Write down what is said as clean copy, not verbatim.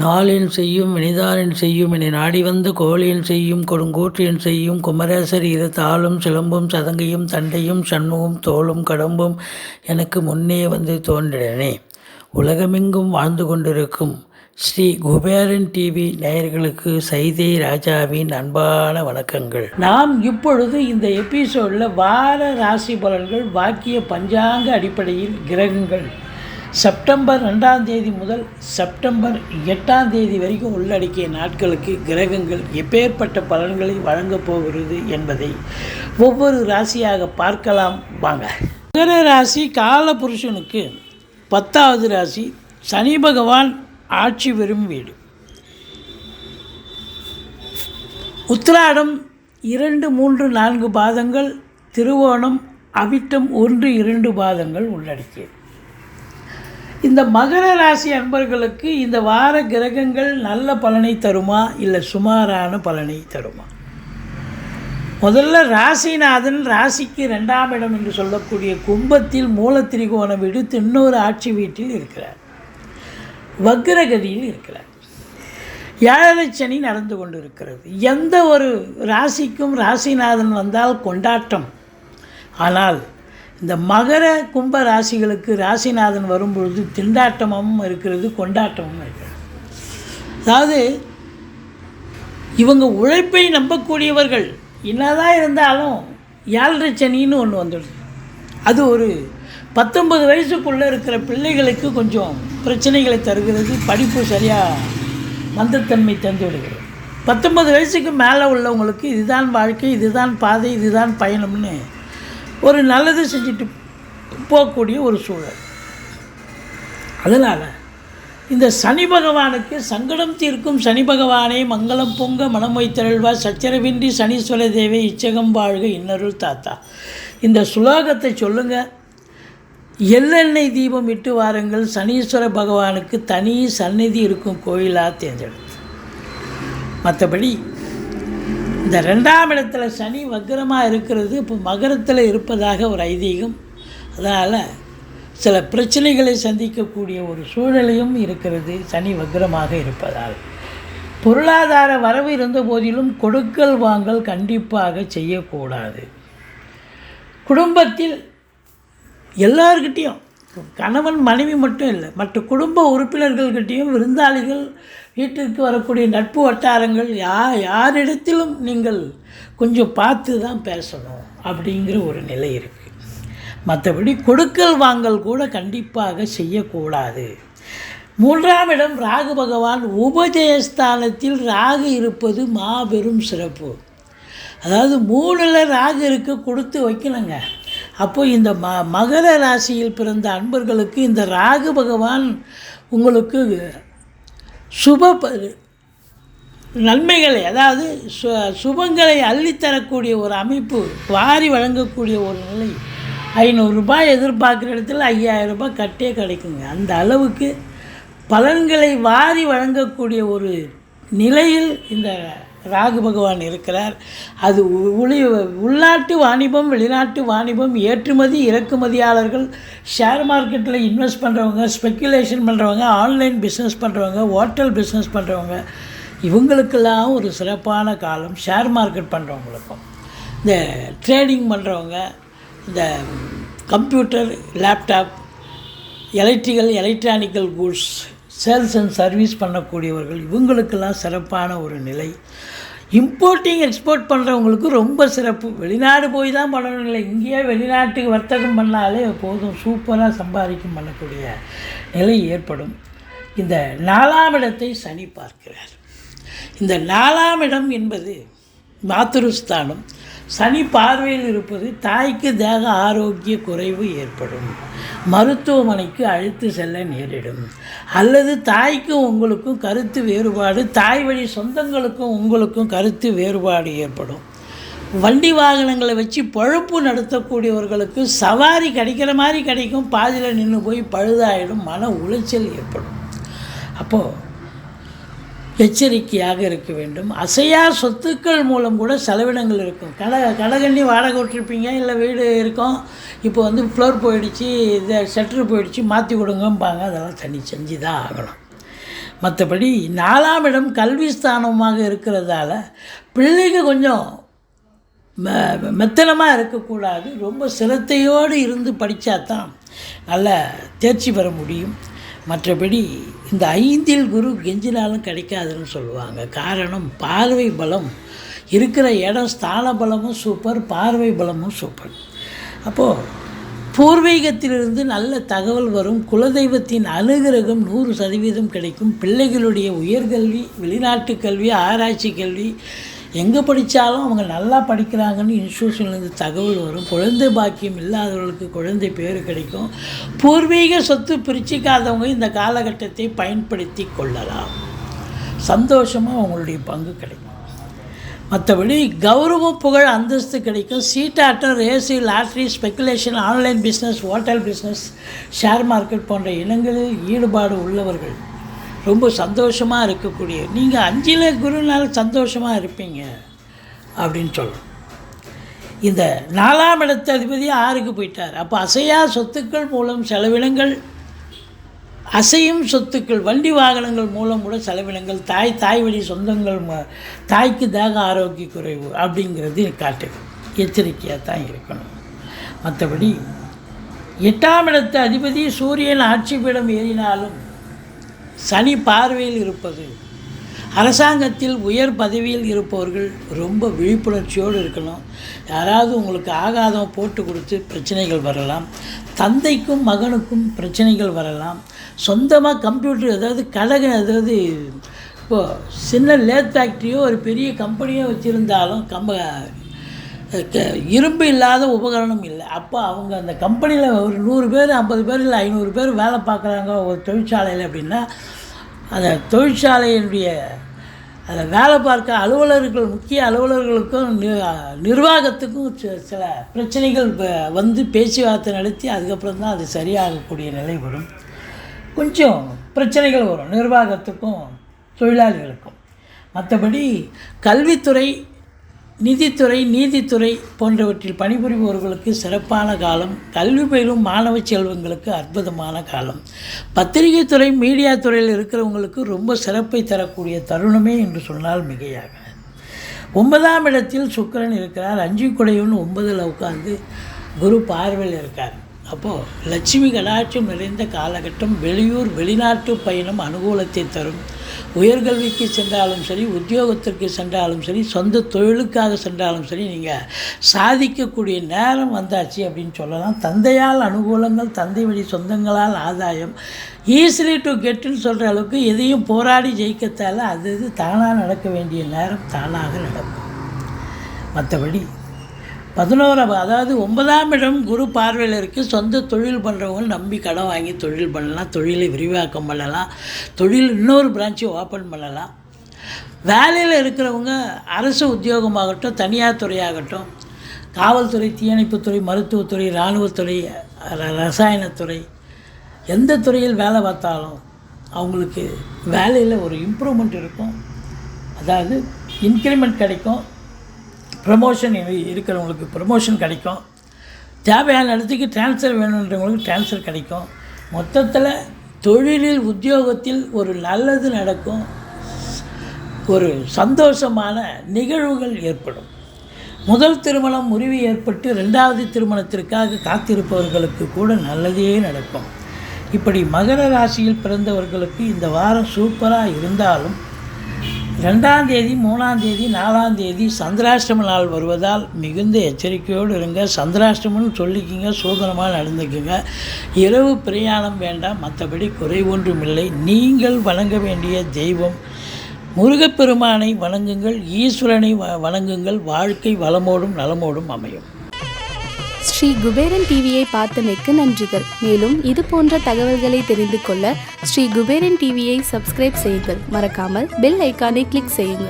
நாளின் செய்யும் வினிதானின் செய்யும் என நாடி வந்த கோழியின் செய்யும் கொடுங்கூற்றியன் செய்யும் குமரேசர் இரு தாளும் சிலம்பும் சதங்கையும் தண்டையும் சண்முகம் தோளும் கடம்பும் எனக்கு முன்னே வந்து தோன்றினே. உலகமெங்கும் வாழ்ந்து கொண்டிருக்கும் ஸ்ரீ குபேரன் டிவி நேயர்களுக்கு சைதை ராஜாவின் அன்பான வணக்கங்கள். நாம் இப்பொழுது இந்த எபிசோடில் வார ராசி பலன்கள் வாக்கிய பஞ்சாங்க அடிப்படையில் கிரகங்கள் செப்டம்பர் 2ஆம் தேதி முதல் செப்டம்பர் 8ஆம் தேதி வரைக்கும் உள்ளடக்கிய நாட்களுக்கு கிரகங்கள் எப்பேற்பட்ட பலன்களை வழங்கப் போகிறது என்பதை ஒவ்வொரு ராசியாக பார்க்கலாம் வாங்க. மகர ராசி காலபுருஷனுக்கு 10வது ராசி. சனி பகவான் ஆட்சி பெறும் வீடு. உத்திராடம் 2, 3, 4 பாதங்கள், திருவோணம் அவிட்டம் 1, 2 பாதங்கள் உள்ளடக்கியது. இந்த மகர ராசி அன்பர்களுக்கு இந்த வார கிரகங்கள் நல்ல பலனை தருமா இல்லை சுமாரான பலனை தருமா? முதல்ல ராசிநாதன் ராசிக்கு 2ஆம் இடம் என்று சொல்லக்கூடிய கும்பத்தில் மூலத்திரிகோணம் விடுத்து இன்னொரு ஆட்சி வீட்டில் இருக்கிறார், வக்ரகதியில் இருக்கிறார். 7 சனி நடந்து கொண்டு இருக்கிறது. எந்த ஒரு ராசிக்கும் ராசிநாதன் வந்தால் கொண்டாட்டம். ஆனால் இந்த மகர கும்ப ராசிகளுக்கு ராசிநாதன் வரும்பொழுது திண்டாட்டமும் இருக்கிறது, கொண்டாட்டமும் இருக்கிறது. அதாவது இவங்க உழைப்பை நம்பக்கூடியவர்கள். என்னதான் இருந்தாலும் 7 சனின்னு ஒன்று வந்துடுது. அது ஒரு 19 வயசுக்குள்ளே இருக்கிற பிள்ளைகளுக்கு கொஞ்சம் பிரச்சனைகளை தருகிறது. படிப்பு சரியாக மந்தத்தன்மை தந்து விடுகிறது. 19 வயசுக்கு மேலே உள்ளவங்களுக்கு இதுதான் வாழ்க்கை, இதுதான் பாதை, இதுதான் பயணம்னு ஒரு நல்லது செஞ்சுட்டு போகக்கூடிய ஒரு சூழல். அதனால் இந்த சனி பகவானுக்கு சங்கடம் தீர்க்கும் சனி பகவானே மங்களம் பொங்க மனம் வைத்தருள்வா சச்சரவின்றி சனீஸ்வர தேவை இச்சகம் வாழ்க இன்னருள் தாத்தா. இந்த சுலோகத்தை சொல்லுங்கள். எள்ளெண்ணெய் தீபம் இட்டு வாருங்கள். சனீஸ்வர பகவானுக்கு தனி சந்நிதி இருக்கும் கோயிலாக தேர்ந்தெடுத்து. மற்றபடி இந்த 2ஆம் இடத்துல சனி வக்ரமாக இருக்கிறது. இப்போ மகரத்தில் இருப்பதாக ஒரு ஐதீகம். அதனால் சில பிரச்சனைகளை சந்திக்கக்கூடிய ஒரு சூழலையும் இருக்கிறது சனி வக்ரமாக இருப்பதால். பொருளாதார வரவு இருந்த போதிலும் கொடுக்கல் வாங்கல் கண்டிப்பாக செய்யக்கூடாது. குடும்பத்தில் எல்லார்கிட்டையும், கணவன் மனைவி மட்டும் இல்லை, மற்ற குடும்ப உறுப்பினர்கள்கிட்டையும், விருந்தாளிகள், வீட்டிற்கு வரக்கூடிய நட்பு வட்டாரங்கள் யாரிடத்திலும் நீங்கள் கொஞ்சம் பார்த்து தான் பேசணும் அப்படிங்கிற ஒரு நிலை இருக்குது. மற்றபடி கொடுக்கல் வாங்கல் கூட கண்டிப்பாக செய்யக்கூடாது. 3ஆம் இடம் ராகு பகவான் உபஜயஸ்தானத்தில் ராகு இருப்பது மாபெரும் சிறப்பு. அதாவது 3ல் ராகு இருக்க கொடுத்து வைக்கணுங்க. அப்போது இந்த மகர ராசியில் பிறந்த அன்பர்களுக்கு இந்த ராகு பகவான் உங்களுக்கு நன்மைகளை, அதாவது சுபங்களை அள்ளித்தரக்கூடிய ஒரு அமைப்பு, வாரி வழங்கக்கூடிய ஒரு நிலை. 500 ரூபாய் எதிர்பார்க்குற இடத்துல 5000 ரூபாய் கட்டே கிடைக்குங்க. அந்த அளவுக்கு பலன்களை வாரி வழங்கக்கூடிய ஒரு நிலையில் இந்த ராகு பகவான் இருக்கிறார். அது உள்நாட்டு வாணிபம், வெளிநாட்டு வாணிபம், ஏற்றுமதி இறக்குமதியாளர்கள், ஷேர் மார்க்கெட்டில் இன்வெஸ்ட் பண்ணுறவங்க, ஸ்பெக்குலேஷன் பண்ணுறவங்க, ஆன்லைன் பிஸ்னஸ் பண்ணுறவங்க, ஹோட்டல் பிஸ்னஸ் பண்ணுறவங்க, இவங்களுக்கெல்லாம் ஒரு சிறப்பான காலம். ஷேர் மார்க்கெட் பண்ணுறவங்களுக்கும், இந்த ட்ரேடிங் பண்ணுறவங்க, இந்த computer, laptop, electronical goods sales and service பண்ணக்கூடியவர்கள், இவங்களுக்கெல்லாம் சிறப்பான ஒரு நிலை. இம்போர்ட்டிங் எக்ஸ்போர்ட் பண்ணுறவங்களுக்கு ரொம்ப சிறப்பு. வெளிநாடு போய் தான் பண்ணணும் இல்லை, இங்கேயே வெளிநாட்டுக்கு வர்த்தகம் பண்ணாலே போதும், சூப்பராக சம்பாதிக்கும் பண்ணக்கூடிய நிலை ஏற்படும். இந்த 4ஆம் இடத்தை சனி பார்க்கிறார். இந்த 4ஆம் இடம் என்பது மாதுருஸ்தானம். சனி பார்வையில் இருப்பது தாய்க்கு தேக ஆரோக்கிய குறைவு ஏற்படும், மருத்துவமனைக்கு அழைத்து செல்ல நேரிடும், அல்லது தாய்க்கும் உங்களுக்கும் கருத்து வேறுபாடு, தாய் வழி சொந்தங்களுக்கும் உங்களுக்கும் கருத்து வேறுபாடு ஏற்படும். வண்டி வாகனங்களை வச்சு பழுப்பு நடத்தக்கூடியவர்களுக்கு சவாரி கிடைக்கிற மாதிரி கிடைக்கும், பாதியில் நின்று போய் பழுதாயிடும், மன உளைச்சல் ஏற்படும். அப்போது எச்சரிக்கையாக இருக்க வேண்டும். அசையா சொத்துக்கள் மூலம் கூட செலவினங்கள் இருக்கும். கடகண்ணி வாடகை விட்டுருப்பீங்க, இல்லை வீடு இருக்கும், இப்போ வந்து ஃப்ளோர் போயிடுச்சு, இதை ஷட்டர் போயிடுச்சு, மாற்றி கொடுங்கம்பாங்க. அதெல்லாம் தனி செஞ்சு தான் ஆகணும். மற்றபடி 4ஆம் இடம் கல்வி ஸ்தானமாக இருக்கிறதால பிள்ளைங்க கொஞ்சம் மெத்தனமாக இருக்கக்கூடாது. ரொம்ப சிரத்தையோடு இருந்து படித்தா தான் நல்ல தேர்ச்சி பெற முடியும். மற்றபடி இந்த 5இல் குரு கெஞ்சினாலும் கிடைக்காதுன்னு சொல்லுவாங்க. காரணம், பார்வை பலம் இருக்கிற இடம், ஸ்தான பலமும் சூப்பர், பார்வை பலமும் சூப்பர். அப்போது பூர்வீகத்திலிருந்து நல்ல தகவல் வரும். குலதெய்வத்தின் அனுகிரகம் 100% கிடைக்கும். பிள்ளைகளுடைய உயர்கல்வி, வெளிநாட்டு கல்வி, ஆராய்ச்சி கல்வி எங்கே படித்தாலும் அவங்க நல்லா படிக்கிறாங்கன்னு இன்ஸ்டியூஷன்லேருந்து தகவல் வரும். குழந்தை பாக்கியம் இல்லாதவர்களுக்கு குழந்தை பேர் கிடைக்கும். பூர்வீக சொத்து பிரிச்சிக்காதவங்க இந்த காலகட்டத்தை பயன்படுத்தி கொள்ளலாம். சந்தோஷமாக அவங்களுடைய பங்கு கிடைக்கும். மற்றபடி கௌரவம், புகழ், அந்தஸ்து கிடைக்கும். சீட்டாட்டம், race, lottery, speculation, online business, hotel business, share market போன்ற இனங்களில் ஈடுபாடு உள்ளவர்கள் ரொம்ப சந்தோஷமாக இருக்கக்கூடிய, நீங்கள் 5இல் குருனால சந்தோஷமாக இருப்பீங்க அப்படின்னு சொல்லணும். இந்த 4ஆம் இடத்து அதிபதி 6க்கு போயிட்டார். அப்போ அசையா சொத்துக்கள் மூலம் செலவினங்கள், அசையும் சொத்துக்கள், வண்டி வாகனங்கள் மூலம் கூட செலவினங்கள், தாய் வழி சொந்தங்கள், தாய்க்கு தேக ஆரோக்கிய குறைவு அப்படிங்கிறது காட்டுது. எச்சரிக்கையாக தான் இருக்கணும். மற்றபடி 8ஆம் இடத்து அதிபதி சூரியன் ஆட்சி பீடம் ஏறினாலும் சனி பார்வையில் இருப்பது, அரசாங்கத்தில் உயர் பதவியில் இருப்பவர்கள் ரொம்ப விழிப்புணர்ச்சியோடு இருக்கணும். யாராவது உங்களுக்கு ஆகாதம் போட்டு கொடுத்து பிரச்சனைகள் வரலாம். தந்தைக்கும் மகனுக்கும் பிரச்சனைகள் வரலாம். சொந்தமாக கம்ப்யூட்டர், அதாவது இப்போது சின்ன லேத் ஃபேக்ட்ரியோ ஒரு பெரிய கம்பெனியோ வச்சுருந்தாலும் இரும்பு இல்லாத உபகரணம் இல்லை. அப்போ அவங்க அந்த கம்பெனியில் ஒரு 100 பேர், 50 பேர், இல்லை 500 பேர் வேலை பார்க்குறாங்க ஒரு தொழிற்சாலையில் அப்படின்னா, அந்த தொழிற்சாலையினுடைய அதை வேலை பார்க்க அலுவலர்கள், முக்கிய அலுவலர்களுக்கும் நிர்வாகத்துக்கும் சில பிரச்சனைகள் வந்து பேச்சுவார்த்தை நடத்தி அதுக்கப்புறம் தான் அது சரியாகக்கூடிய நிலை வரும். கொஞ்சம் பிரச்சனைகள் வரும் நிர்வாகத்துக்கும் தொழிலாளிகளுக்கும். மற்றபடி கல்வித்துறை, நிதித்துறை, நீதித்துறை போன்றவற்றில் பணிபுரிபவர்களுக்கு சிறப்பான காலம். கல்வி பயிலும் மாணவ செல்வங்களுக்கு அற்புதமான காலம். பத்திரிகை துறை, மீடியா துறையில் இருக்கிறவங்களுக்கு ரொம்ப சிறப்பை தரக்கூடிய தருணமே என்று சொன்னால் மிகையாக. 9ஆம் இடத்தில் சுக்கிரன் இருக்கிறார். 5 குடையவன் 9ல் உட்கார்ந்து குரு பார்வையில் இருக்கார். அப்போது லட்சுமி கடாட்சம் நிறைந்த காலகட்டம். வெளியூர், வெளிநாட்டு பயணம் அனுகூலத்தை தரும். உயர்கல்விக்கு சென்றாலும் சரி, உத்தியோகத்திற்கு சென்றாலும் சரி, சொந்த தொழிலுக்காக சென்றாலும் சரி, நீங்கள் சாதிக்கக்கூடிய நேரம் வந்தாச்சு அப்படின்னு சொல்லலாம். தந்தையால் அனுகூலங்கள், தந்தை வழி சொந்தங்களால் ஆதாயம். ஈஸிலி டு கெட்டுன்னு சொல்கிற அளவுக்கு எதையும் போராடி ஜெயிக்கத்தால் அது தானாக நடக்க வேண்டிய நேரம் தானாக நடக்கும். மற்றபடி 9ஆம் இடம் குரு பார்வையில் இருக்குது. சொந்த தொழில் பண்ணுறவங்க நம்பி கடன் வாங்கி தொழில் பண்ணலாம். தொழிலை விரிவாக்கம் பண்ணலாம். தொழில் இன்னொரு பிரான்ச்சை ஓப்பன் பண்ணலாம். வேலையில் இருக்கிறவங்க அரசு உத்தியோகமாகட்டும், தனியார் துறையாகட்டும், காவல்துறை, தீயணைப்புத்துறை, மருத்துவத்துறை, இராணுவத்துறை, ரசாயனத்துறை, எந்த துறையில் வேலை பார்த்தாலும் அவங்களுக்கு வேலையில் ஒரு இம்ப்ரூவ்மெண்ட் இருக்கும். அதாவது இன்க்ரிமெண்ட் கிடைக்கும். ப்ரமோஷன் இருக்கிறவங்களுக்கு ப்ரமோஷன் கிடைக்கும். தேவையான இடத்துக்கு டிரான்ஸ்ஃபர் வேணுன்றவங்களுக்கு டிரான்ஸ்ஃபர் கிடைக்கும். மொத்தத்தில் தொழிலில், உத்தியோகத்தில் ஒரு நல்லது நடக்கும். ஒரு சந்தோஷமான நிகழ்வுகள் ஏற்படும். முதல் திருமணம் முறிவு ஏற்பட்டு 2வது திருமணத்திற்காக காத்திருப்பவர்களுக்கு கூட நல்லதே நடக்கும். இப்படி மகர ராசியில் பிறந்தவர்களுக்கு இந்த வாரம் சூப்பராக இருந்தாலும் 2ஆம் தேதி, 3ஆம் தேதி, 4ஆம் தேதி சந்திராஷ்டம நாள் வருவதால் மிகுந்த எச்சரிக்கையோடு இருங்க. சந்திராஷ்டமம்னு சொல்லிக்கிங்க, சோதனமாக நடந்துக்குங்க. இரவு பிரயாணம் வேண்டாம். மற்றபடி குறை ஒன்றுமில்லை. நீங்கள் வணங்க வேண்டிய தெய்வம் முருகப்பெருமானை வணங்குங்கள், ஈஸ்வரனை வணங்குங்கள். வாழ்க்கை வளமோடும் நலமோடும் அமையும். ஸ்ரீ குபேரன் டிவியை பார்த்தமைக்கு நன்றிகள். மேலும் இது போன்ற தகவல்களை தெரிந்து கொள்ள ஸ்ரீ குபேரன் டிவியை சப்ஸ்கிரைப் செய்யுங்கள். மறக்காமல் பெல் ஐக்கானை கிளிக் செய்யுங்கள்.